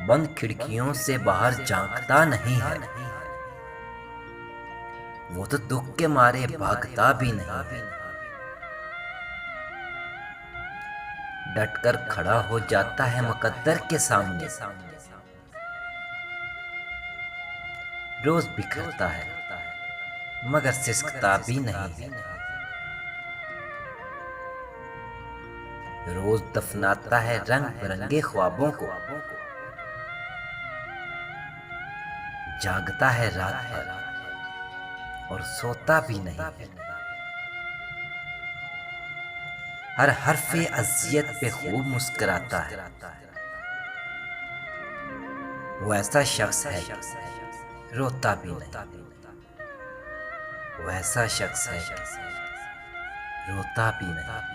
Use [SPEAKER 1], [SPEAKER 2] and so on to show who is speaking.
[SPEAKER 1] बंद खिड़कियों से बाहर झांकता नहीं है। वो तो दुख के मारे भागता भी नहीं है। डटकर खड़ा हो जाता है मुकद्दर के सामने। रोज बिखरता है मगर सिसकता भी नहीं है। रोज दफनाता है रंग बिरंगे ख्वाबों को। जागता है रात भर और सोता भी नहीं है। हर हर्फे अज़ियत पे खूब मुस्कुराता है। वो ऐसा शख्स है रोता भी नहीं। वो ऐसा शख्स है रोता भी नहीं।